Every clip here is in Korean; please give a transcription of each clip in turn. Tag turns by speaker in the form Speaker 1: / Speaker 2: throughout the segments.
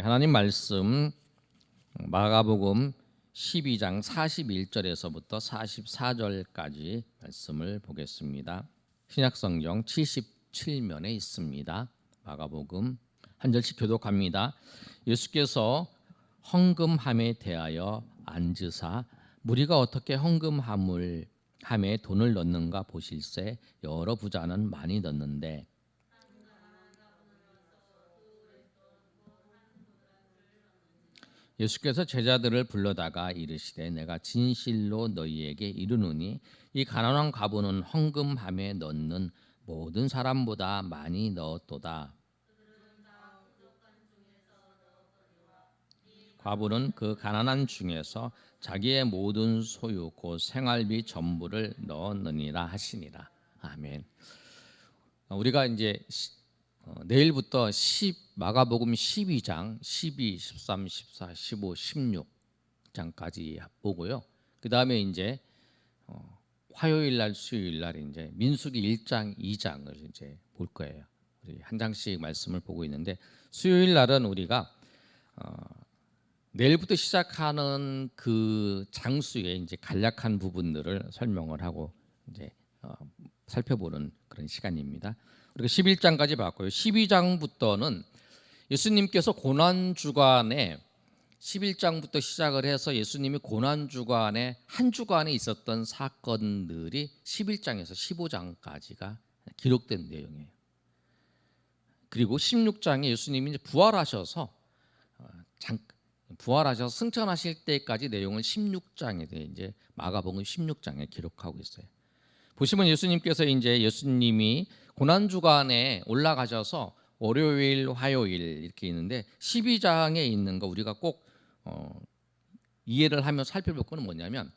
Speaker 1: 하나님 말씀 마가복음 12장 41절에서부터 44절까지 말씀을 보겠습니다. 신약성경 77면에 있습니다. 마가복음 한 절씩 교독합니다. 예수께서 헌금함에 대하여 앉으사 무리가 어떻게 헌금함에 돈을 넣는가 보실세 여러 부자는 많이 넣는데 예수께서 제자들을 불러다가 이르시되 내가 진실로 너희에게 이르노니 이 가난한 과부는 헌금함에 넣는 모든 사람보다 많이 넣었도다. 과부는 그 가난한 중에서 자기의 모든 소유 곧 생활비 전부를 넣었느니라 하시니라. 아멘. 우리가 이제 내일부터 마가복음 12장 12, 13, 14, 15, 16장까지 보고요. 그 다음에 이제 화요일 날, 수요일 날 이제 민수기 1장, 2장을 이제 볼 거예요. 우리 한 장씩 말씀을 보고 있는데 수요일 날은 우리가 내일부터 시작하는 그 장수의 이제 간략한 부분들을 설명을 하고 이제 살펴보는 그런 시간입니다. 우리가 11장까지 봤고요. 12장부터는 예수님께서 고난주간에 11장부터 시작을 해서 예수님이 고난주간에 한 주간에 있었던 사건들이 11장에서 15장까지가 기록된 내용이에요. 그리고 16장에 예수님이 이제 부활하셔서 승천하실 때까지 내용을 16장에 이제 마가복음 16장에 기록하고 있어요. 보시면 예수님이 고난주간에 올라가셔서 월요일, 화요일 이렇게 있는데 12장에 있는 거 우리가 꼭 이해를 하며 살펴볼 거는 뭐냐면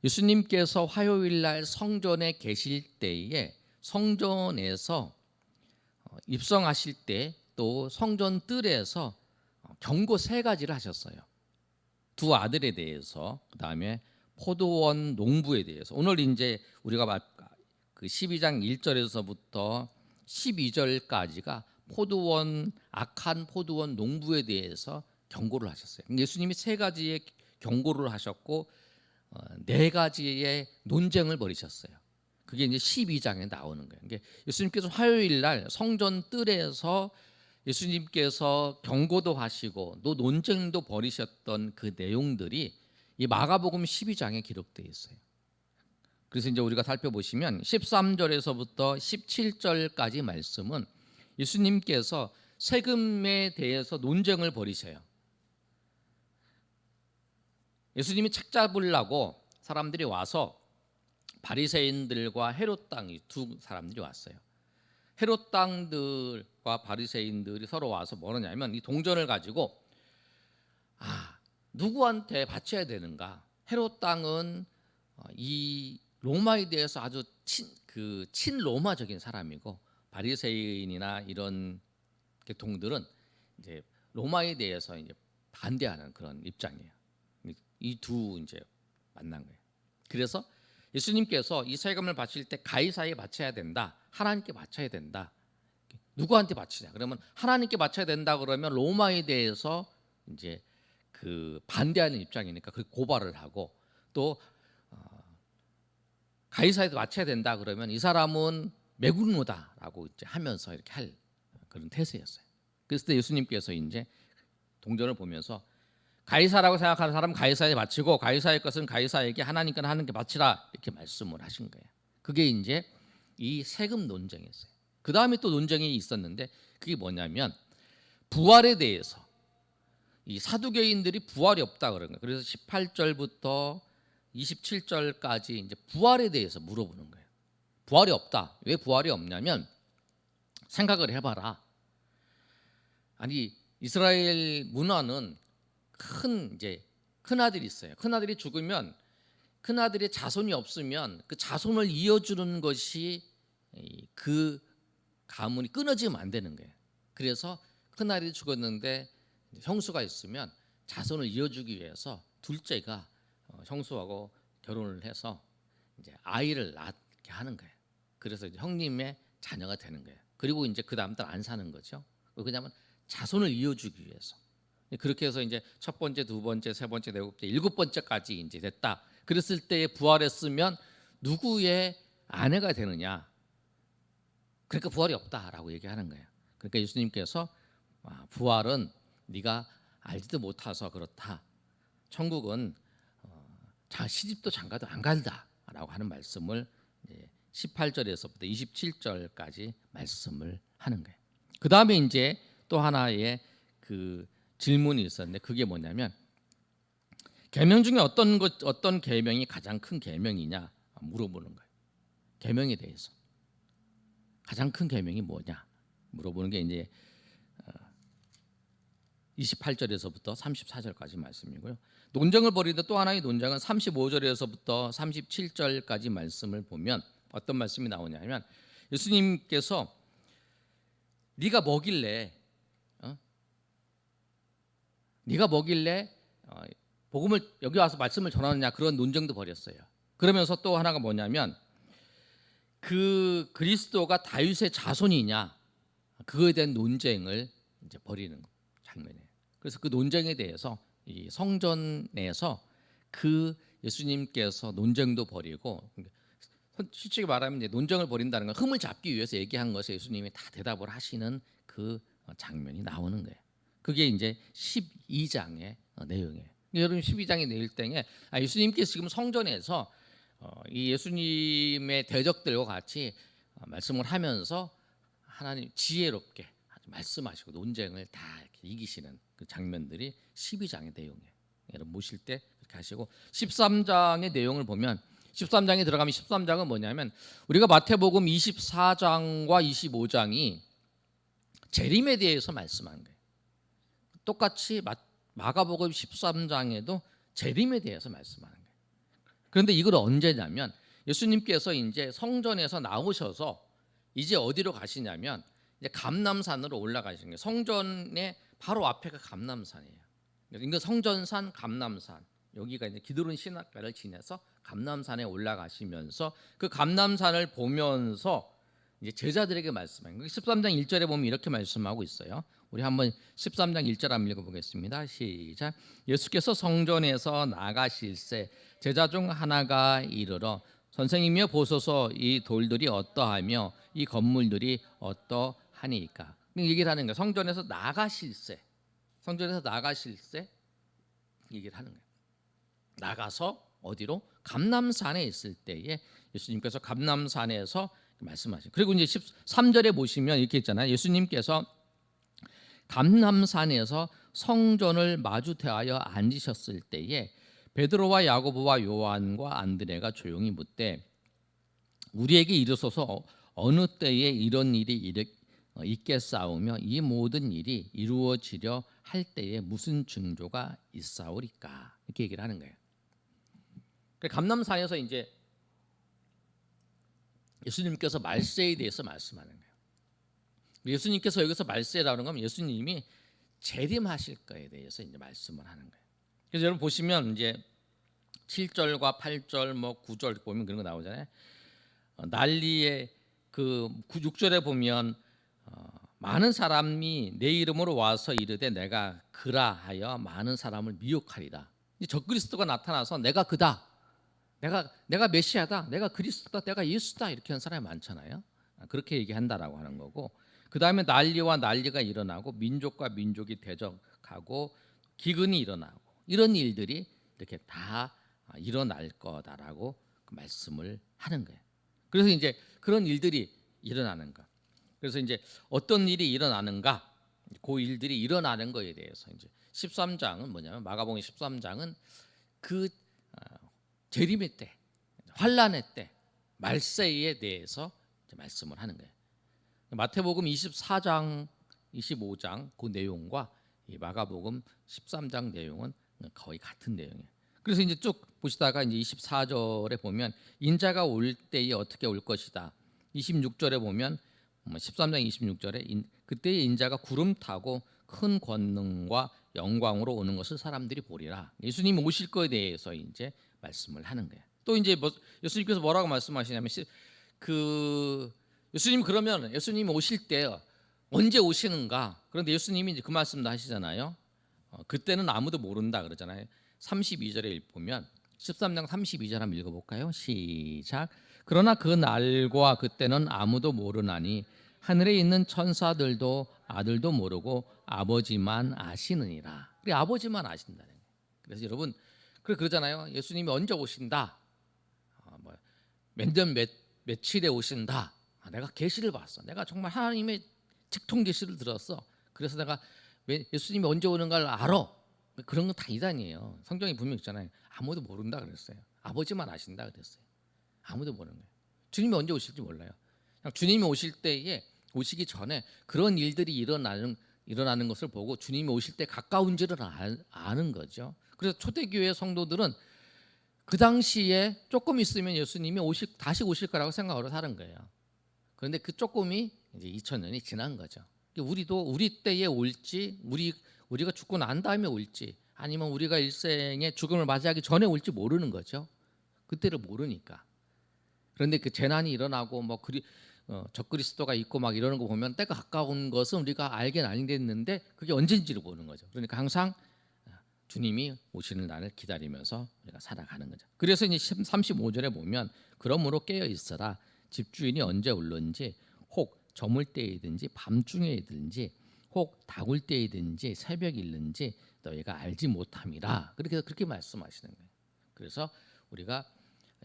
Speaker 1: 예수님께서 화요일 날 성전에 계실 때에 성전에서 입성하실 때 또 성전 뜰에서 경고 3가지를 하셨어요. 두 아들에 대해서, 그다음에 포도원 농부에 대해서. 오늘 이제 우리가 그 12장 1절에서부터 12절까지가 악한 포도원 농부에 대해서 경고를 하셨어요. 예수님이 3가지의 경고를 하셨고 4가지의 논쟁을 벌이셨어요. 그게 이제 12장에 나오는 거예요. 그러니까 예수님께서 화요일 날 성전 뜰에서 예수님께서 경고도 하시고 또 논쟁도 벌이셨던 그 내용들이 이 마가복음 12장에 기록되어 있어요. 그래서 이제 우리가 살펴보시면 13절에서부터 17절까지 말씀은 예수님께서 세금에 대해서 논쟁을 벌이셔요. 예수님이 책잡으려고 사람들이 와서 바리새인들과 헤롯 땅이 두 사람들이 왔어요. 헤롯 땅들과 바리새인들이 서로 와서 뭐냐면 이 동전을 가지고 누구한테 바쳐야 되는가? 헤롯 땅은 이 로마에 대해서 아주 친로마적인 사람이고 바리새인이나 이런 계통들은 이제 로마에 대해서 이제 반대하는 그런 입장이에요. 이 두 이제 만난 거예요. 그래서 예수님께서 이 세금을 바칠 때 가이사에 바쳐야 된다. 하나님께 바쳐야 된다. 누구한테 바치냐? 그러면 하나님께 바쳐야 된다 그러면 로마에 대해서 이제 그 반대하는 입장이니까 그 고발을 하고 또 가이사에도 바쳐야 된다 그러면 이 사람은 매국노다라고 이제 하면서 이렇게 할 그런 태세였어요. 그래서 예수님께서 이제 동전을 보면서 가이사라고 생각하는 사람은 가이사에 바치고 가이사의 것은 가이사에게 하나님 건 하나님께 바치라 이렇게 말씀을 하신 거예요. 그게 이제 이 세금 논쟁이었어요. 그 다음에 또 논쟁이 있었는데 그게 뭐냐면 부활에 대해서 이 사두개인들이 부활이 없다 그런 거예요. 그래서 18절부터 27절까지 이제 부활에 대해서 물어보는 거예요. 부활이 없다. 왜 부활이 없냐면 생각을 해봐라. 아니 이스라엘 문화는 큰 아들이 있어요. 큰 아들이 죽으면 큰 아들의 자손이 없으면 그 자손을 이어주는 것이 그 가문이 끊어지면 안 되는 거예요. 그래서 큰 아들이 죽었는데 형수가 있으면 자손을 이어주기 위해서 둘째가 형수하고 결혼을 해서 이제 아이를 낳게 하는 거예요. 그래서 이제 형님의 자녀가 되는 거예요. 그리고 이제 그 다음 달 안 사는 거죠. 왜냐하면 자손을 이어주기 위해서. 그렇게 해서 이제 첫 번째, 두 번째, 세 번째, 네 번째, 일곱 번째까지 이제 됐다. 그랬을 때에 부활했으면 누구의 아내가 되느냐? 그러니까 부활이 없다라고 얘기하는 거예요. 그러니까 예수님께서 부활은 네가 알지도 못해서 그렇다. 천국은 시집도 장가도 안 간다라고 하는 말씀을 18절에서부터 27절까지 말씀을 하는 거예요. 그 다음에 이제 또 하나의 그 질문이 있었는데 그게 뭐냐면 계명 중에 어떤 계명이 가장 큰 계명이냐 물어보는 거예요. 계명에 대해서 가장 큰 계명이 뭐냐 물어보는 게 이제 28절에서부터 34절까지 말씀이고요. 논쟁을 벌이는 또 하나의 논쟁은 35절에서부터 37절까지 말씀을 보면 어떤 말씀이 나오냐면 예수님께서 네가 뭐길래 복음을 여기 와서 말씀을 전하느냐 그런 논쟁도 벌였어요. 그러면서 또 하나가 뭐냐면 그 그리스도가 다윗의 자손이냐 그거에 대한 논쟁을 이제 벌이는 장면이에요. 그래서 그 논쟁에 대해서 이 성전에서 그 예수님께서 논쟁도 벌이고 솔직히 말하면 이제 논쟁을 벌인다는 건 흠을 잡기 위해서 얘기한 것에 예수님이 다 대답을 하시는 그 장면이 나오는 거예요. 그게 이제 12장의 내용이에요. 여러분 12장의 내용에 예수님께서 지금 성전에서 이 예수님의 대적들과 같이 말씀을 하면서 하나님 지혜롭게 말씀하시고 논쟁을 다 이렇게 이기시는 그 장면들이 12장의 내용이에요. 여러분 모실 때 이렇게 하시고 13장의 내용을 보면 13장에 들어가면 13장은 뭐냐면 우리가 마태복음 24장과 25장이 재림에 대해서 말씀한 거예요. 똑같이 마가복음 13장에도 재림에 대해서 말씀하는 거예요. 그런데 이걸 언제냐면 예수님께서 이제 성전에서 나오셔서 이제 어디로 가시냐면 이제 감람산으로 올라가시는 거예요. 성전의 바로 앞에가 감람산이에요. 그러니까 성전산, 감람산 여기가 이제 기드론 신학가를 지내서 감람산에 올라가시면서 그 감람산을 보면서 이제 제자들에게 말씀하는 거예요. 13장 1절에 보면 이렇게 말씀하고 있어요. 우리 한번 13장 1절 한번 읽어보겠습니다. 시작. 예수께서 성전에서 나가실새 제자 중 하나가 이르러 선생님이여 보소서 이 돌들이 어떠하며 이 건물들이 어떠하니까. 얘기를 하는 거예요. 성전에서 나가실새 얘기를 하는 거예요. 나가서 어디로? 감람산에 있을 때에 예수님께서 감람산에서 말씀하시죠. 그리고 이제 13절에 보시면 이렇게 있잖아요. 예수님께서 감람산에서 성전을 마주 대하여 앉으셨을 때에 베드로와 야고보와 요한과 안드레가 조용히 묻되 우리에게 이르소서 어느 때에 이런 일이 있겠사오며 이 모든 일이 이루어지려 할 때에 무슨 징조가 있사오리까 이렇게 얘기를 하는 거예요. 감람산에서 이제 예수님께서 말세에 대해서 말씀하는 거예요. 예수님께서 여기서 말세라는 건 예수님이 재림하실 거에 대해서 이제 말씀을 하는 거예요. 그래서 여러분 보시면 이제 7절과 8절 9절 보면 그런 거 나오잖아요. 난리의 그 6절에 보면 많은 사람이 내 이름으로 와서 이르되 내가 그라 하여 많은 사람을 미혹하리라. 적그리스도가 나타나서 내가 그다. 내가 메시아다. 내가 그리스도다. 내가 예수다. 이렇게 하는 사람이 많잖아요. 그렇게 얘기한다라고 하는 거고. 그다음에 난리와 난리가 일어나고 민족과 민족이 대적하고 기근이 일어나고 이런 일들이 이렇게 다 일어날 거다라고 그 말씀을 하는 거예요. 그래서 이제 그런 일들이 일어나는 거. 그래서 이제 어떤 일이 일어나는가? 그 일들이 일어나는 거에 대해서 이제 13장은 뭐냐면 마가복음 13장은 그 재림의 때, 환란의 때, 말세에 대해서 말씀을 하는 거예요. 마태복음 24장, 25장 그 내용과 이 마가복음 13장 내용은 거의 같은 내용이에요. 그래서 이제 쭉 보시다가 이제 24절에 보면 인자가 올 때에 어떻게 올 것이다. 26절에 보면 13장 26절에 그때의 인자가 구름 타고 큰 권능과 영광으로 오는 것을 사람들이 보리라. 예수님 오실 거에 대해서 이제 말씀을 하는 거예요. 또 이제 예수님께서 뭐라고 말씀하시냐면 예수님 그러면 예수님 오실 때 언제 오시는가? 그런데 예수님이 이제 그 말씀도 하시잖아요. 그때는 아무도 모른다 그러잖아요. 32절에 보면 13장 32절 한번 읽어볼까요? 시작. 그러나 그 날과 그때는 아무도 모르나니 하늘에 있는 천사들도 아들도 모르고 아버지만 아시느니라. 우리 아버지만 아신다는 거예요. 그래서 여러분 그러잖아요. 예수님이 언제 오신다. 며칠에 오신다. 내가 계시를 봤어. 내가 정말 하나님의 직통 계시를 들었어. 그래서 내가 예수님이 언제 오는 걸 알아. 그런 건 다 이단이에요. 성경에 분명히 있잖아요. 아무도 모른다 그랬어요. 아버지만 아신다 그랬어요. 아무도 모르는 거예요. 주님이 언제 오실지 몰라요. 그냥 주님이 오실 때에 오시기 전에 그런 일들이 일어나는 것을 보고 주님이 오실 때 가까운지를 아는 거죠. 그래서 초대교회 성도들은 그 당시에 조금 있으면 예수님이 다시 오실 거라고 생각으로 사는 거예요. 그런데 그 조금이 이제 2000년이 지난 거죠. 우리도 우리 때에 올지, 우리가 죽고 난 다음에 올지, 아니면 우리가 일생의 죽음을 맞이하기 전에 올지 모르는 거죠. 그때를 모르니까. 그런데 그 재난이 일어나고 적그리스도가 있고 막 이러는 거 보면 때가 가까운 것은 우리가 알긴 알겠는데 그게 언젠지를 모르는 거죠. 그러니까 항상 주님이 오시는 날을 기다리면서 우리가 살아가는 거죠. 그래서 이제 35절에 보면 그러므로 깨어 있어라. 집주인이 언제 올는지 혹 저물 때이든지 밤중에이든지 혹 다굴 때이든지 새벽이 있는지 너희가 알지 못함이라. 그렇게 말씀하시는 거예요. 그래서 우리가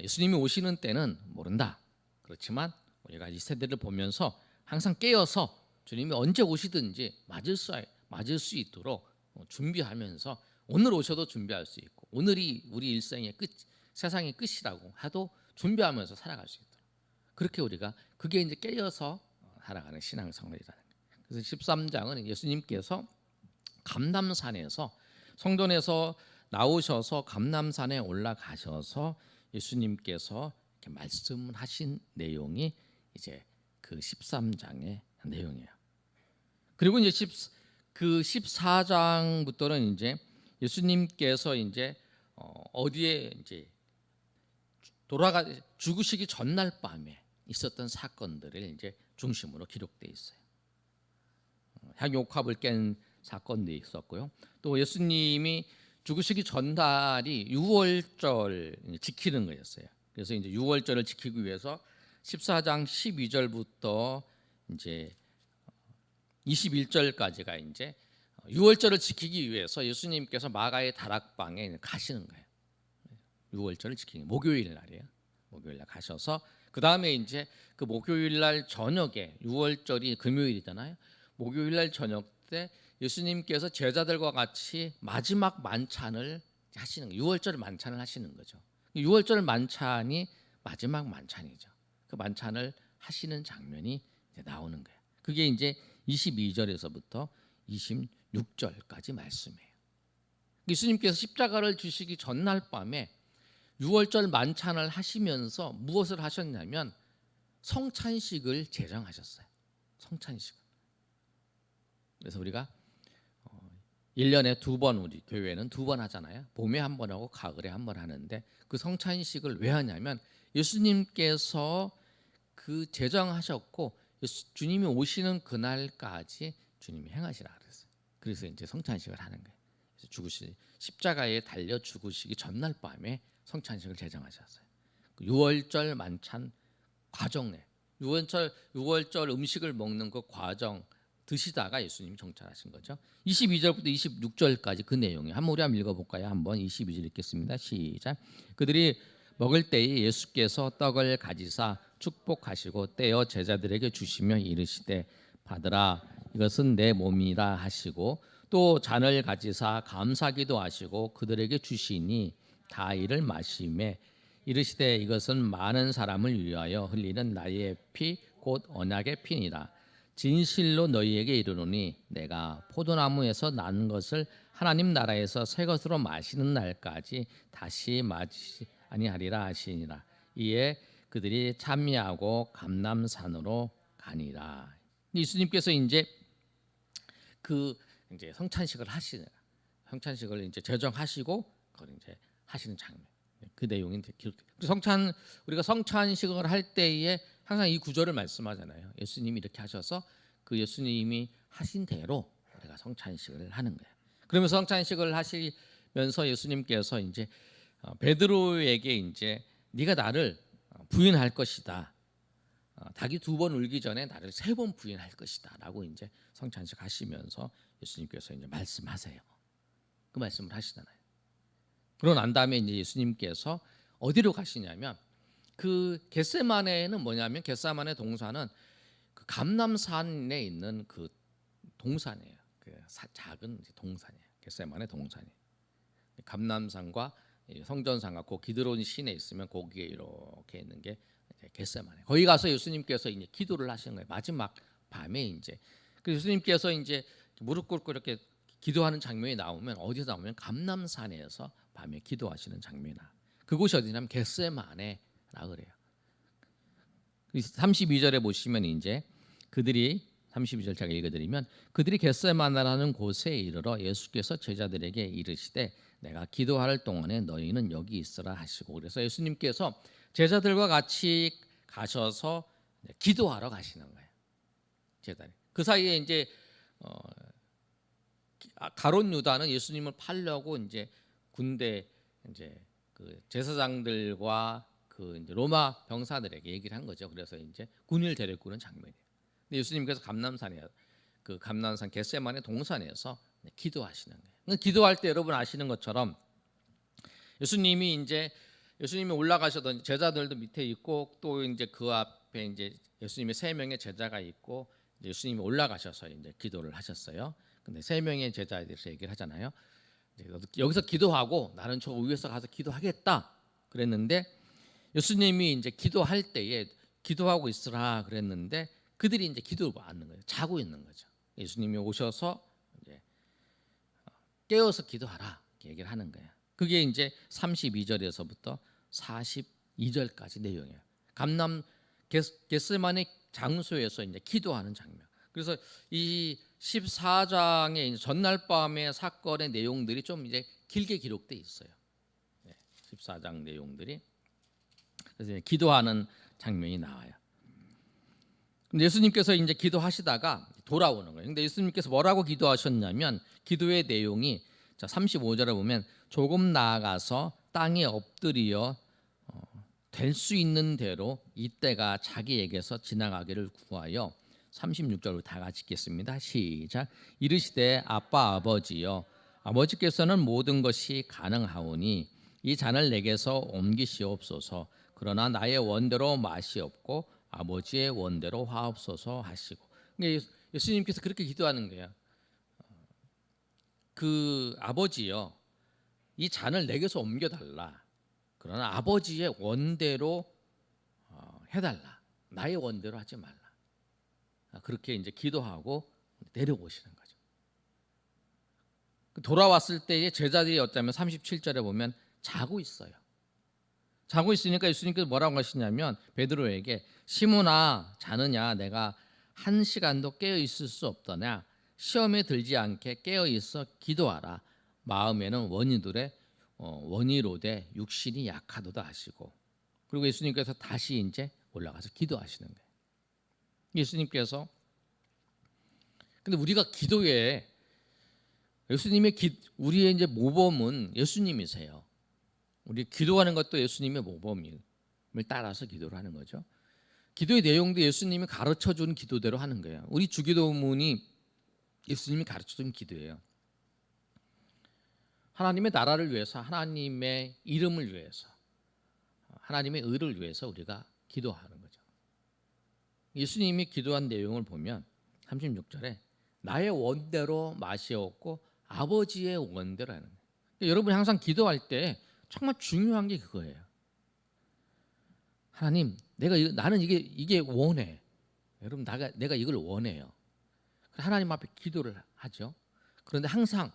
Speaker 1: 예수님이 오시는 때는 모른다. 그렇지만 우리가 이 세대를 보면서 항상 깨어서 주님이 언제 오시든지 맞을 수 있도록 준비하면서 오늘 오셔도 준비할 수 있고 오늘이 우리 일생의 끝, 세상의 끝이라고 해도 준비하면서 살아갈 수 있도록 그렇게 우리가 그게 이제 깨어서 살아가는 신앙생활이라는 거예요. 그래서 13장은 예수님께서 감람산에서 성전에서 나오셔서 감람산에 올라가셔서 예수님께서 이렇게 말씀하신 내용이 이제 그 13장의 내용이에요. 그리고 이제 그 14장부터는 이제 예수님께서 이제 어디에 이제 죽으시기 전날 밤에 있었던 사건들을 이제 중심으로 기록돼 있어요. 향유옥합을 깬 사건도 있었고요. 또 예수님이 죽으시기 전날이 유월절 지키는 거였어요. 그래서 이제 유월절을 지키기 위해서 14장 12절부터 이제 21절까지가 이제 유월절을 지키기 위해서 예수님께서 마가의 다락방에 가시는 거예요. 유월절을 지키는 목요일 날이에요. 목요일 날 가셔서 그 다음에 이제 그 목요일 날 저녁에 유월절이 금요일이잖아요. 목요일 날 저녁 때 예수님께서 제자들과 같이 마지막 만찬을 하시는 거예요. 유월절 만찬을 하시는 거죠. 유월절 만찬이 마지막 만찬이죠. 그 만찬을 하시는 장면이 이제 나오는 거예요. 그게 이제 22절에서부터 26절까지 말씀이에요. 예수님께서 십자가를 주시기 전날 밤에 유월절 만찬을 하시면서 무엇을 하셨냐면 성찬식을 제정하셨어요. 성찬식을. 그래서 우리가 1년에 2번 우리 교회는 2번 하잖아요. 봄에 한 번 하고 가을에 한 번 하는데 그 성찬식을 왜 하냐면 예수님께서 그 제정하셨고 주님이 오시는 그날까지 주님이 행하시라 그랬어요. 그래서 이제 성찬식을 하는 거예요. 그래서 십자가에 달려 죽으시기 전날 밤에 성찬식을 제정하셨어요. 그 유월절 만찬 과정 내 유월절 음식을 먹는 그 과정 드시다가 예수님이 정찰하신 거죠. 22절부터 26절까지 그 내용이에요. 우리 한번 읽어볼까요? 한번 22절 읽겠습니다. 시작. 그들이 먹을 때에 예수께서 떡을 가지사 축복하시고 떼어 제자들에게 주시며 이르시되 받으라 이것은 내 몸이라 하시고 또 잔을 가지사 감사기도 하시고 그들에게 주시니 다 이를 마시매 이르시되 이것은 많은 사람을 위하여 흘리는 나의 피 곧 언약의 피니라. 진실로 너희에게 이르노니 내가 포도나무에서 난 것을 하나님 나라에서 새 것으로 마시는 날까지 다시 마시지 아니하리라 하시니라. 이에 그들이 찬미하고 감람산으로 가니라. 예수님께서 이제 이제 성찬식을 이제 제정하시고 그걸 이제 하시는 장면. 그 내용이 이제 기록돼요. 우리가 성찬식을 할 때에 항상 이 구절을 말씀하잖아요. 예수님이 이렇게 하셔서 그 예수님이 하신 대로 우리가 성찬식을 하는 거예요. 그러면서 성찬식을 하시면서 예수님께서 이제 베드로에게 이제 네가 나를 부인할 것이다. 닭이 2번 울기 전에 나를 3번 부인할 것이다라고 이제 성찬식 하시면서 예수님께서 이제 말씀하세요. 그 말씀을 하시잖아요. 그러고 난 다음에 이제 예수님께서 어디로 가시냐면 그 겟세마네는 뭐냐면 겟세마네 동산은 그 감람산에 있는 그 동산이에요. 그 작은 동산이에요. 겟세마네 동산이. 감람산과 성전산과 그 기드론 시내에 있으면 거기에 이렇게 있는 게 겟세마네. 거기 가서 예수님께서 이제 기도를 하시는 거예요. 마지막 밤에 이제 그 예수님께서 이제 무릎 꿇고 이렇게 기도하는 장면이 나오면 어디서 나오면 감람산에서 밤에 기도하시는 장면이 나. 그곳이 어디냐면 겟세마네라 그래요. 32절에 보시면 이제 그들이 32절 제가 읽어드리면 그들이 겟세마네라는 곳에 이르러 예수께서 제자들에게 이르시되 내가 기도할 동안에 너희는 여기 있으라 하시고 그래서 예수님께서 제자들과 같이 가셔서 기도하러 가시는 거예요. 제자들. 그 사이에 이제 가롯 유다는 예수님을 팔려고 이제 군대 이제 그 제사장들과 그 이제 로마 병사들에게 얘기를 한 거죠. 그래서 이제 군인을 데리고 오는 장면이에요. 근데 예수님께서 감람산에 그 감람산 겟세마네 동산에서 기도하시는 거예요. 기도할 때 여러분 아시는 것처럼 예수님이 이제 예수님이 올라가셨던 제자들도 밑에 있고 또 이제 그 앞에 이제 예수님의 3명의 제자가 있고 예수님이 올라가셔서 이제 기도를 하셨어요. 근데 3명의 제자에 대해서 얘기를 하잖아요. 여기서 기도하고 나는 저 위에서 가서 기도하겠다 그랬는데 예수님이 이제 기도할 때에 기도하고 있으라 그랬는데 그들이 이제 기도를 못 하는 거예요. 자고 있는 거죠. 예수님이 오셔서 이제 깨워서 기도하라 이렇게 얘기를 하는 거예요. 그게 이제 32절에서부터 42절까지 내용이에요. 감람 겟세마네 장소에서 이제 기도하는 장면. 그래서 이 14장의 전날 밤의 사건의 내용들이 좀 이제 길게 기록돼 있어요. 14장 내용들이. 그래서 이제 기도하는 장면이 나와요. 근데 예수님께서 이제 기도하시다가 돌아오는 거예요. 근데 예수님께서 뭐라고 기도하셨냐면 기도의 내용이 자 35절에 보면 조금 나아가서 땅에 엎드려 될 수 있는 대로 이때가 자기에게서 지나가기를 구하여 36절로 다 같이 읽겠습니다. 시작. 이르시되 아빠 아버지여 아버지께서는 모든 것이 가능하오니 이 잔을 내게서 옮기시옵소서. 그러나 나의 원대로 마시옵고 아버지의 원대로 하옵소서 하시고. 예수님께서 그렇게 기도하는 거예요. 그 아버지여 이 잔을 내게서 옮겨달라. 그러나 아버지의 원대로 해달라. 나의 원대로 하지 말라. 그렇게 이제 기도하고 내려오시는 거죠. 돌아왔을 때의 제자들이 어쩌면 37절에 보면 자고 있어요. 자고 있으니까 예수님께서 뭐라고 하시냐면 베드로에게 시몬아 자느냐 내가 1시간도 깨어 있을 수 없더냐 시험에 들지 않게 깨어 있어 기도하라. 마음에는 원이로되 육신이 약하도다 하시고 그리고 예수님께서 다시 이제 올라가서 기도하시는 거예요. 예수님께서 근데 우리가 기도에 예수님의 우리의 이제 모범은 예수님이세요. 우리 기도하는 것도 예수님의 모범을 따라서 기도를 하는 거죠. 기도의 내용도 예수님이 가르쳐 준 기도대로 하는 거예요. 우리 주기도문이 예수님이 가르쳐 준 기도예요. 하나님의 나라를 위해서 하나님의 이름을 위해서 하나님의 의를 위해서 우리가 기도하는 거죠. 예수님이 기도한 내용을 보면 36절에 나의 원대로 마시옵고 아버지의 원대로 하는 거예요. 여러분이 항상 기도할 때 정말 중요한 게 그거예요. 하나님, 나는 이게 원해. 여러분, 내가 이걸 원해요. 하나님 앞에 기도를 하죠. 그런데 항상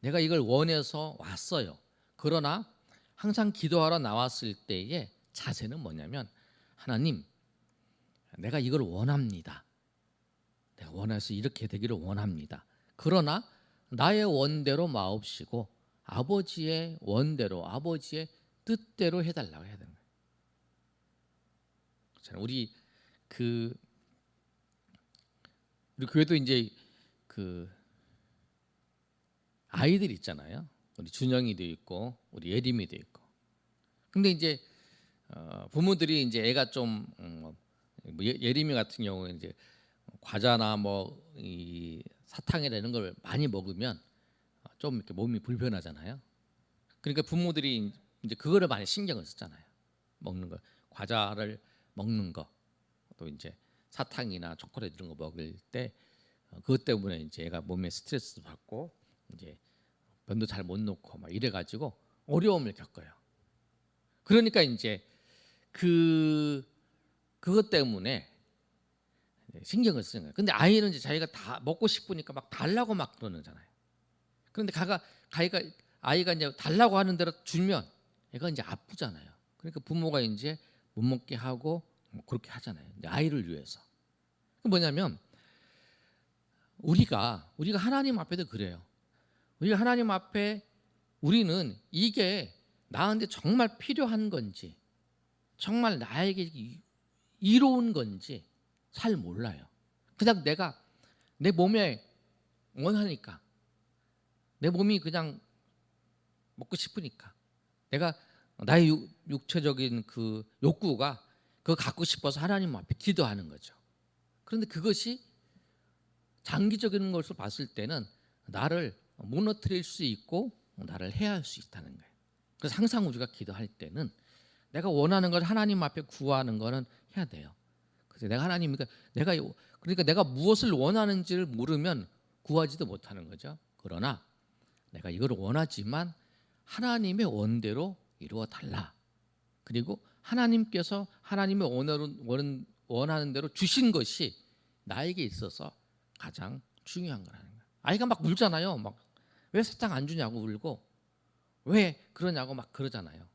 Speaker 1: 내가 이걸 원해서 왔어요. 그러나 항상 기도하러 나왔을 때의 자세는 뭐냐면 하나님, 내가 이걸 원합니다. 내가 원해서 이렇게 되기를 원합니다. 그러나 나의 원대로 마옵시고 아버지의 원대로 아버지의 뜻대로 해달라고 해야 되는 거예요. 우리 교회도 이제 아이들 있잖아요. 우리 준영이도 있고 우리 예림이도 있고. 근데 이제 부모들이 이제 애가 좀 예림이 같은 경우에 이제 과자나 뭐 이 사탕이나 이런 걸 많이 먹으면 좀 이렇게 몸이 불편하잖아요. 그러니까 부모들이 이제 그거를 많이 신경을 쓰잖아요. 먹는 거, 과자를 먹는 거, 또 이제 사탕이나 초콜릿 이런 거 먹을 때 그것 때문에 이제 애가 몸에 스트레스 받고 이제 변도 잘 못 놓고 막 이래가지고 어려움을 겪어요. 그러니까 이제 그것 때문에 신경을 쓰는 거예요. 근데 아이는 이제 자기가 다 먹고 싶으니까 막 달라고 막 그러잖아요. 그런데 아이가 이제 달라고 하는 대로 주면 애가 이제 아프잖아요. 그러니까 부모가 이제 못 먹게 하고 뭐 그렇게 하잖아요. 이제 아이를 위해서. 그 뭐냐면 우리가 하나님 앞에도 그래요. 우리가 하나님 앞에 우리는 이게 나한테 정말 필요한 건지 정말 나에게 이로운 건지 잘 몰라요. 그냥 내가 내 몸에 원하니까 내 몸이 그냥 먹고 싶으니까 내가 나의 육체적인 그 욕구가 그거 갖고 싶어서 하나님 앞에 기도하는 거죠. 그런데 그것이 장기적인 것을 봤을 때는 나를 무너뜨릴 수 있고 나를 해할 수 있다는 거예요. 그래서 항상 우리가 기도할 때는 내가 원하는 걸 하나님 앞에 구하는 거는 해야 돼요. 그래서 그러니까 내가 무엇을 원하는지를 모르면 구하지도 못하는 거죠. 그러나 내가 이걸 원하지만 하나님의 원대로 이루어 달라. 그리고 하나님께서 하나님의 원하는 대로 주신 것이 나에게 있어서 가장 중요한 거라는 거예요. 아이가 막 울잖아요. 막 왜 사탕 안 주냐고 울고 왜 그러냐고 막 그러잖아요.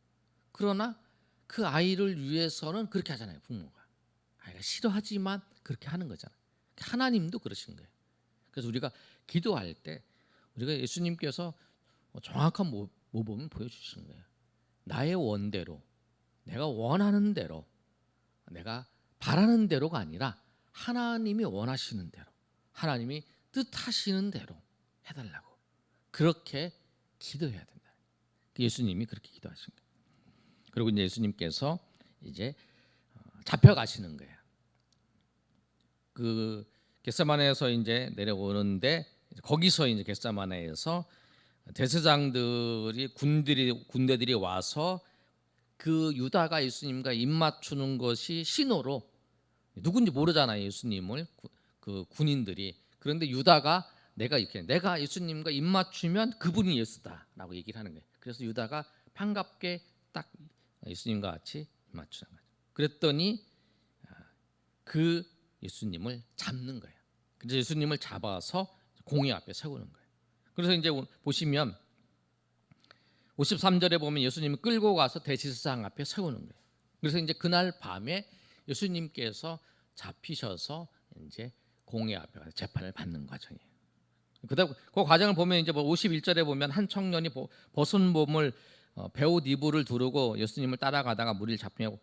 Speaker 1: 그러나 그 아이를 위해서는 그렇게 하잖아요. 부모가. 아이가 싫어하지만 그렇게 하는 거잖아요. 하나님도 그러신 거예요. 그래서 우리가 기도할 때 우리가 예수님께서 정확한 모범을 보여주시는 거예요. 나의 원대로 내가 원하는 대로 내가 바라는 대로가 아니라 하나님이 원하시는 대로 하나님이 뜻하시는 대로 해달라고 그렇게 기도해야 된다. 예수님이 그렇게 기도하신 거예요. 그리고 이제 예수님께서 이제 잡혀가시는 거예요. 그 겟세마네에서 이제 내려오는데 거기서 이제 겟세마네에서 대제사장들이 군대들이 와서 그 유다가 예수님과 입 맞추는 것이 신호로 누군지 모르잖아요. 예수님을 그 군인들이. 그런데 유다가 내가 예수님과 입 맞추면 그분이 예수다라고 얘기를 하는 거예요. 그래서 유다가 반갑게 딱 예수님과 같이 입 맞추는 거죠. 그랬더니 그 예수님을 잡는 거예요. 그래서 예수님을 잡아서 공회 앞에 세우는 거예요. 그래서 이제 보시면 53절에 보면 예수님을 끌고 가서 대제사장 앞에 세우는 거예요. 그래서 이제 그날 밤에 예수님께서 잡히셔서 이제 공회 앞에 가서 재판을 받는 과정이에요. 그다음 그 과정을 보면 이제 51절에 보면 한 청년이 벗은 몸을 베옷 이불을 두르고 예수님을 따라가다가 무리를 잡히고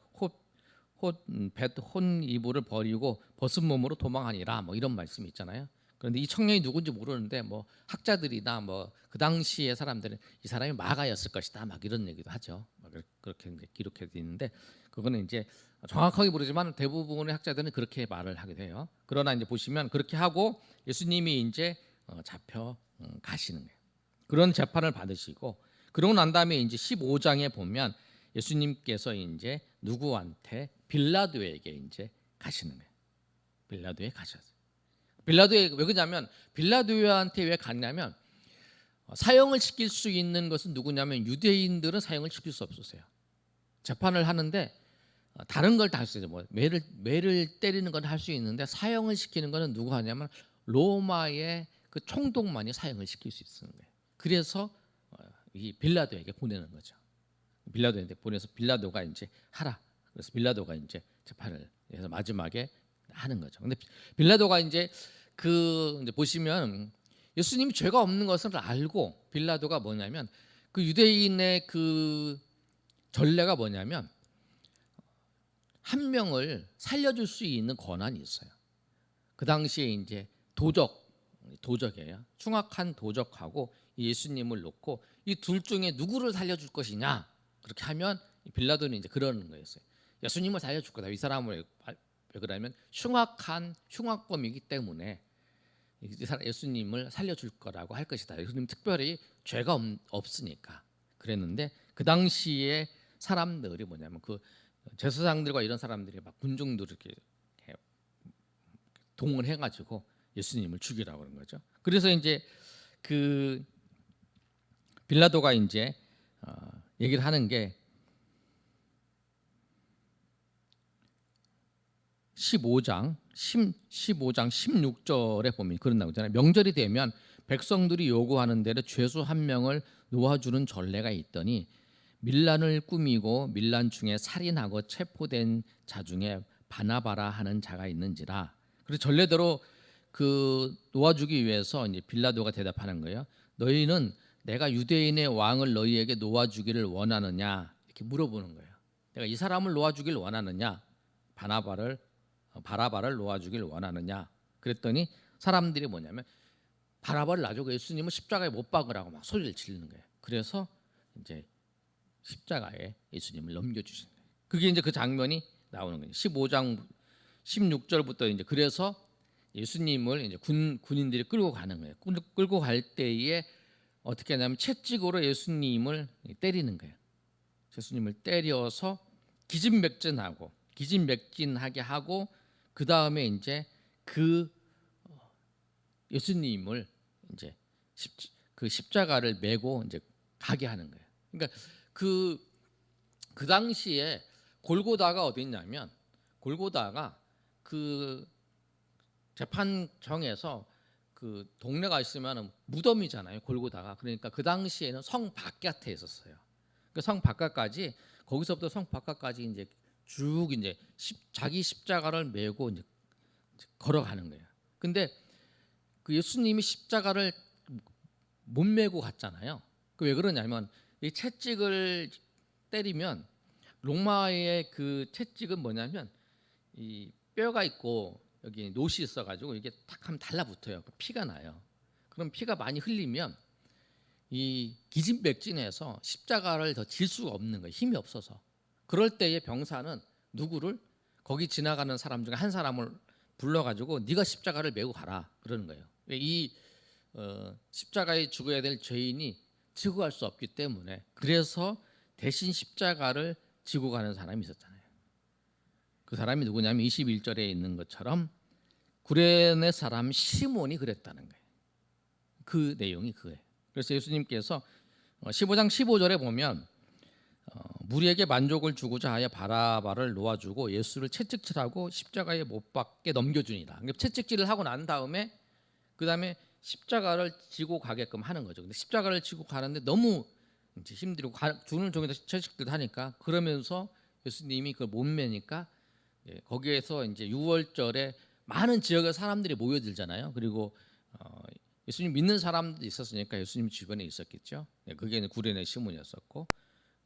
Speaker 1: 혼 이불을 버리고 벗은 몸으로 도망하니라 뭐 이런 말씀이 있잖아요. 그런데 이 청년이 누군지 모르는데 뭐 학자들이나 뭐 그 당시의 사람들은 이 사람이 마가였을 것이다 막 이런 얘기도 하죠. 그렇게 기록해 있는데 그거는 이제 정확하게 모르지만 대부분의 학자들은 그렇게 말을 하게 돼요. 그러나 이제 보시면 그렇게 하고 예수님이 이제 잡혀 가시는 거예요. 그런 재판을 받으시고 그러고 난 다음에 이제 15장에 보면 예수님께서 이제 누구한테 빌라도에게 이제 가시는 거예요. 빌라도에 가셨어요. 빌라도에 왜 그러냐면 빌라도한테 왜 갔냐면 사형을 시킬 수 있는 것은 누구냐면 유대인들은 사형을 시킬 수 없었어요. 재판을 하는데 다른 걸 다 할 수 있어요. 뭐 매를 때리는 건 할 수 있는데 사형을 시키는 거는 누가 하냐면 로마의 그 총독만이 사형을 시킬 수 있는 거예요. 그래서 이 빌라도에게 보내는 거죠. 빌라도한테 보내서 빌라도가 이제 하라. 그래서 빌라도가 이제 재판을 해서 마지막에 하는 거죠. 근데 빌라도가 이제 이제 보시면 예수님이 죄가 없는 것을 알고 빌라도가 뭐냐면 그 유대인의 그 전례가 뭐냐면 한 명을 살려줄 수 있는 권한이 있어요. 그 당시에 이제 도적이에요. 흉악한 도적하고 예수님을 놓고 이 둘 중에 누구를 살려줄 것이냐 그렇게 하면 빌라도는 이제 그러는 거였어요. 예수님을 살려줄 거다. 이 사람을 왜 그러냐면 흉악범이기 때문에 예수님을 살려줄 거라고 할 것이다. 예수님 특별히 죄가 없으니까 그랬는데 그 당시에 사람들이 뭐냐면 그 제사장들과 이런 사람들이 막 군중들 이렇게 동원해가지고 예수님을 죽이라고 그런 거죠. 그래서 이제 그 빌라도가 이제 얘기를 하는 게 15장 16절에 보면 그런 나오잖아요. 명절이 되면 백성들이 요구하는 대로 죄수 한 명을 놓아주는 전례가 있더니 밀란을 꾸미고 밀란 중에 살인하고 체포된 자 중에 바나바라 하는 자가 있는지라. 그래서 전례대로 그 놓아주기 위해서 이제 빌라도가 대답하는 거예요. 너희는 내가 유대인의 왕을 너희에게 놓아주기를 원하느냐 이렇게 물어보는 거예요. 내가 이 사람을 놓아주기를 원하느냐, 바라바를 놓아주기를 원하느냐. 그랬더니 사람들이 뭐냐면 바라바를 놔주고 예수님을 십자가에 못 박으라고 막 소리를 지르는 거예요. 그래서 이제 십자가에 예수님을 넘겨주신 거예요. 그게 이제 그 장면이 나오는 거예요. 15장 16절부터 이제 그래서 예수님을 이제 군인들이 끌고 가는 거예요. 끌고 갈 때에 어떻게 하냐면 채찍으로 예수님을 때리는 거예요. 예수님을 때려서 기진맥진하게 하고 그 다음에 이제 그 예수님을 이제 그 십자가를 메고 이제 가게 하는 거예요. 그러니까 그 당시에 골고다가 어디 있냐면 골고다가 그 재판정에서 그 동네가 있으면 무덤이잖아요. 골고다가. 그러니까 그 당시에는 성 바깥에 있었어요. 그 성 바깥까지 거기서부터 성 바깥까지 이제 쭉 이제 자기 십자가를 메고 이제 걸어가는 거예요. 근데 그 예수님이 십자가를 못 메고 갔잖아요. 그 왜 그러냐면 이 채찍을 때리면 로마의 그 채찍은 뭐냐면 이 뼈가 있고 여기 못이 있어가지고 이게 탁 하면 달라붙어요. 피가 나요. 그럼 피가 많이 흘리면 이 기진맥진해서 십자가를 더 질 수가 없는 거예요. 힘이 없어서. 그럴 때에 병사는 누구를 거기 지나가는 사람 중에 한 사람을 불러가지고 네가 십자가를 메고 가라 그러는 거예요. 이 십자가에 죽어야 될 죄인이 지고 갈 수 없기 때문에 그래서 대신 십자가를 지고 가는 사람이 있었잖아요. 그 사람이 누구냐면 21절에 있는 것처럼 구레네 사람 시몬이 그랬다는 거예요. 그 내용이 그거예요. 그래서 예수님께서 15장 15절에 보면 무리에게 만족을 주고자 하여 바라바를 놓아주고 예수를 채찍질하고 십자가에 못 박게 넘겨주니라. 그러니까 채찍질을 하고 난 다음에 그 다음에 십자가를 지고 가게끔 하는 거죠. 근데 십자가를 지고 가는데 너무 이제 힘들고 죽는 종에서 채찍질 하니까 그러면서 예수님이 그걸 못 매니까 거기에서 이제 6월절에 많은 지역의 사람들이 모여들잖아요. 그리고 예수님 믿는 사람도 있었으니까 예수님 주변에 있었겠죠. 그게 구레네 시몬이었었고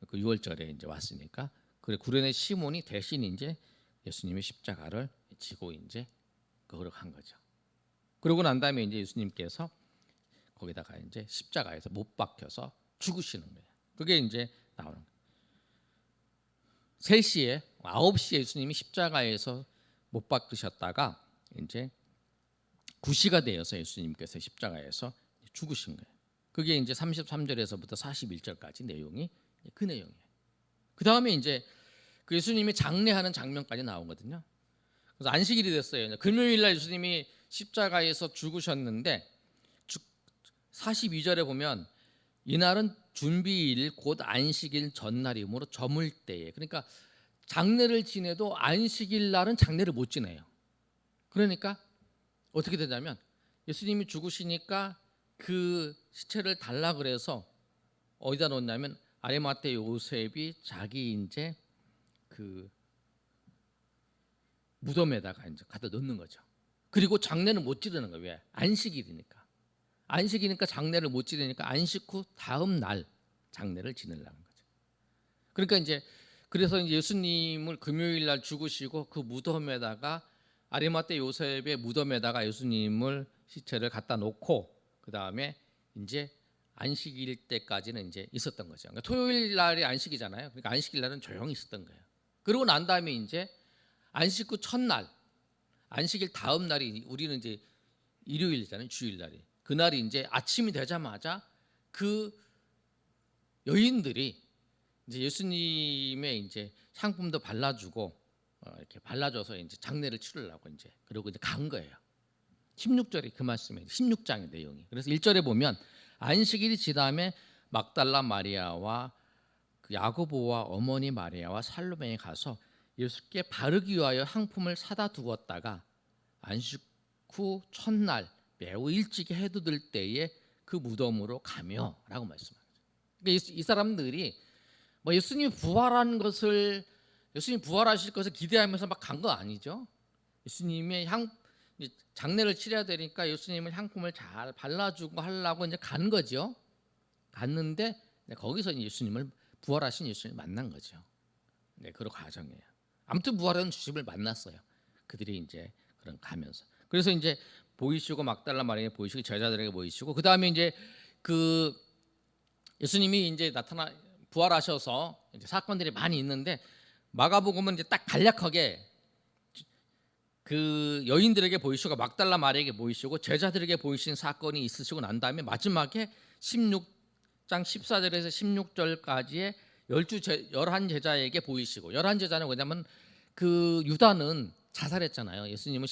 Speaker 1: 그 6월절에 이제 왔으니까 그래 구레네 시몬이 대신 이제 예수님의 십자가를 지고 이제 그걸 한 거죠. 그러고 난 다음에 이제 예수님께서 거기다가 이제 십자가에서 못 박혀서 죽으시는 거예요. 그게 이제 나오는 거예요. 3시에 9시에 예수님이 십자가에서 못 박히셨다가 이제 9시가 되어서 예수님께서 십자가에서 죽으신 거예요. 그게 이제 33절에서부터 41절까지 내용이 그 내용이에요. 그 다음에 이제 그 예수님이 장례하는 장면까지 나오거든요. 그래서 안식일이 됐어요. 금요일 날 예수님이 십자가에서 죽으셨는데 42절에 보면 이날은 준비일 곧 안식일 전날이므로 저물 때에 그러니까 장례를 지내도 안식일 날은 장례를 못 지내요. 그러니까 어떻게 되냐면 예수님이 죽으시니까 그 시체를 달라 그래서 어디다 놓냐면 아리마테 요셉이 자기 이제 그 무덤에다가 이제 갖다 넣는 거죠. 그리고 장례는 못 지르는 거예요. 왜? 안식이니까 장례를 못 지르니까 안식 후 다음 날 장례를 지내려는 거죠. 그러니까 이제 그래서 이제 예수님을 금요일 날 죽으시고 그 무덤에다가 아리마테 요셉의 무덤에다가 예수님을 시체를 갖다 놓고 그 다음에 이제 안식일 때까지는 이제 있었던 거죠. 그러니까 토요일 날이 안식이잖아요. 그러니까 안식일 날은 조용히 있었던 거예요. 그러고 난 다음에 이제 안식 후 첫날, 안식일 다음 날이 우리는 이제 일요일이잖아요. 주일 날이. 그날이 이제 아침이 되자마자 그 여인들이 이제 예수님의 이제 향품도 발라주고 이렇게 발라줘서 이제 장례를 치르려고 이제 그러고 이제 간 거예요. 16절이 그 말씀이에요. 16장의 내용이. 그래서 1절에 보면 안식일이 지남에 막달라 마리아와 그 야고보와 어머니 마리아와 살로메에 가서 예수께 바르기 위하여 향품을 사다 두었다가 안식 후 첫날 매우 일찍 해도 들 때에 그 무덤으로 가며라고 말씀합니다. 그러니까 이 사람들이 뭐 예수님이 부활하실 것을 기대하면서 막 간 거 아니죠. 예수님의 장례를 치러야 되니까 예수님을 향품을 잘 발라주고 하려고 이제 간 거죠. 갔는데 거기서 예수님을 부활하신 예수님을 만난 거죠. 네, 그런 과정이에요. 아무튼 부활한 주님을 만났어요. 그들이 이제 그런 가면서. 그래서 이제 보이시고 막달라 마리아에 보이시고 제자들에게 보이시고 그 다음에 이제 그 예수님이 이제 부활하셔서 이제 사건들이 많이 있는데 마가복음은 이제 딱 간략하게 그 여인들에게 보이시고 막달라 마리아에게 보이시고 제자들에게 보이신 사건이 있으시고 난 다음에 마지막에 16장 14절에서 16절까지의 11 제자에게 보이시고 11 제자는 왜냐하면 그 유다는 자살했잖아요. 예수님을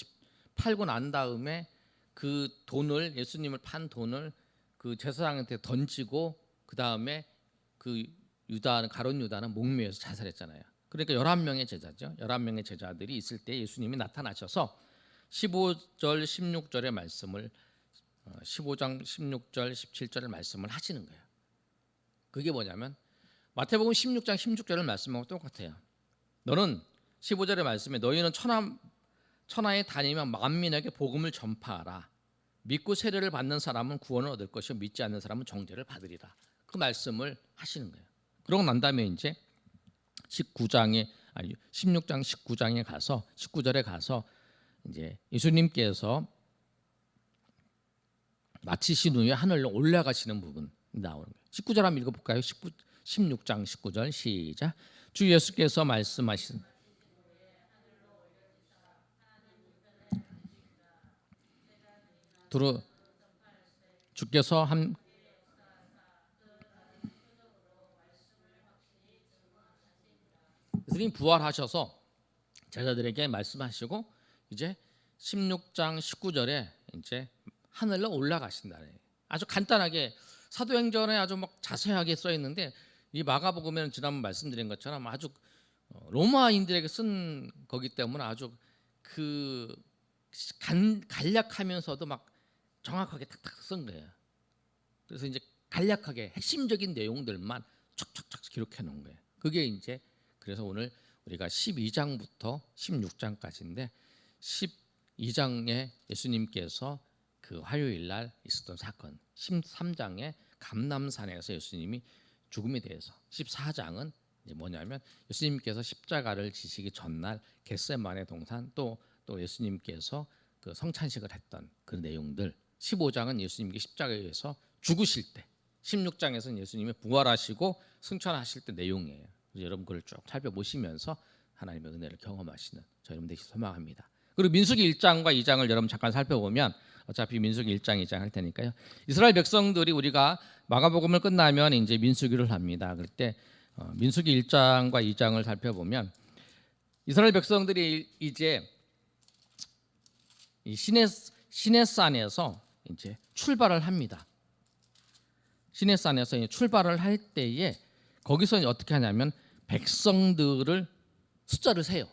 Speaker 1: 팔고 난 다음에 그 돈을 예수님을 판 돈을 그 제사장한테 던지고 그 다음에 그 가룟 유다는 목매어서 자살했잖아요. 그러니까 11명의 제자죠. 11명의 제자들이 있을 때 예수님이 나타나셔서 15절 16절의 말씀을 15장 16절 17절의 말씀을 하시는 거예요. 그게 뭐냐면 마태복음 16장 16절의 말씀하고 똑같아요. 너는 15절의 말씀에 너희는 천하에 다니며 만민에게 복음을 전파하라. 믿고 세례를 받는 사람은 구원을 얻을 것이요 믿지 않는 사람은 정죄를 받으리라. 그 말씀을 하시는 거예요. 그러고 난 다음에 이제 16장 19장에 가서 19절에 가서 이제 예수님께서 마치신 후에 하늘로 올라가시는 부분 나오는 거예요. 19절 한번 읽어볼까요? 16장 19절 시작. 주 예수께서 말씀하신 두루 주께서 한 예수님 부활하셔서 제자들에게 말씀하시고 이제 16장 19절에 이제 하늘로 올라가신다네. 아주 간단하게 사도행전에 아주 막 자세하게 써 있는데 이 마가복음에는 지난번 말씀드린 것처럼 아주 로마인들에게 쓴 거기 때문에 아주 그 간략하면서도 막 정확하게 탁탁 쓴 거예요. 그래서 이제 간략하게 핵심적인 내용들만 촉촉촉 기록해 놓은 거예요. 그게 이제 그래서 오늘 우리가 12장부터 16장까지인데 12장에 예수님께서 그 화요일 날 있었던 사건, 13장에 감람산에서 예수님이 죽음에 대해서, 14장은 이제 뭐냐면 예수님께서 십자가를 지시기 전날 겟세마네 동산 또 예수님께서 그 성찬식을 했던 그 내용들, 15장은 예수님께 십자가에서 죽으실 때, 16장에서는 예수님이 부활하시고 승천하실 때 내용이에요. 여러분 그걸 쭉 살펴보시면서 하나님의 은혜를 경험하시는 저 여러분 되시길 소망합니다. 그리고 민수기 1장과 2장을 여러분 잠깐 살펴보면 어차피 민수기 1장 2장 할 테니까요. 이스라엘 백성들이 우리가 마가복음을 끝나면 이제 민수기를 합니다. 그럴 때 민수기 1장과 2장을 살펴보면 이스라엘 백성들이 이제 이 시내산에서 이제 출발을 합니다. 시내산에서 출발을 할 때에 거기서 어떻게 하냐면 백성들을 숫자를 세요.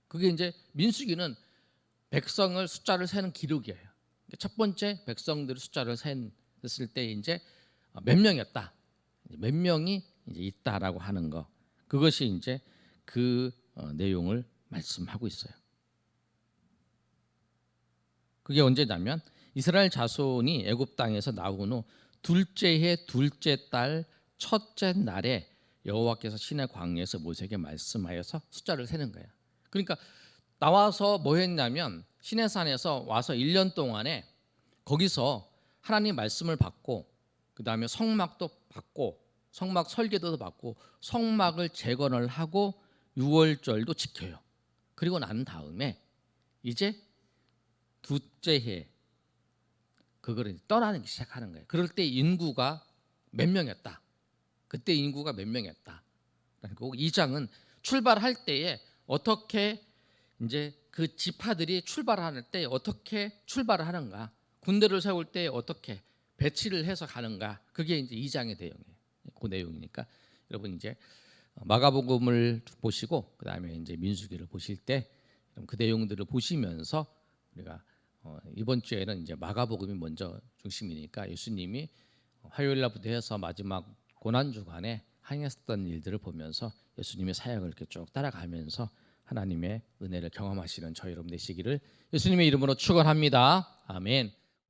Speaker 1: 그게 이제 민수기는 백성을 숫자를 세는 기록이에요. 첫 번째 백성들의 숫자를 셌을 때 이제 몇 명이었다, 몇 명이 이제 있다라고 하는 거, 그것이 이제 그 내용을 말씀하고 있어요. 그게 언제냐면 이스라엘 자손이 애굽 땅에서 나온 후 둘째 해 둘째 달 첫째 날에 여호와께서 시내 광야에서 모세에게 말씀하여서 숫자를 세는 거예요. 그러니까 나와서 뭐 했냐면 시내산에서 와서 1년 동안에 거기서 하나님 말씀을 받고 그다음에 성막도 받고 성막 설계도도 받고 성막을 재건을 하고 유월절도 지켜요. 그리고 난 다음에 이제 둘째 해 그거를 떠나기 시작하는 거예요. 그럴 때 인구가 몇 명이었다. 그때 인구가 몇 명이었다. 그리고 2장은 출발할 때에 어떻게 이제 그 지파들이 출발할 때 어떻게 출발을 하는가, 군대를 세울 때 어떻게 배치를 해서 가는가, 그게 이제 2장의 내용이에요. 그 내용이니까 여러분 이제 마가복음을 보시고 그다음에 이제 민수기를 보실 때 그 내용들을 보시면서 우리가 이번 주에는 이제 마가복음이 먼저 중심이니까 예수님이 화요일 날부터 해서 마지막 고난 주간에 행했던 일들을 보면서 예수님의 사역을 이렇게 쭉 따라가면서 하나님의 은혜를 경험하시는 저희 여러분 되시기를 예수님의 이름으로 축원합니다. 아멘.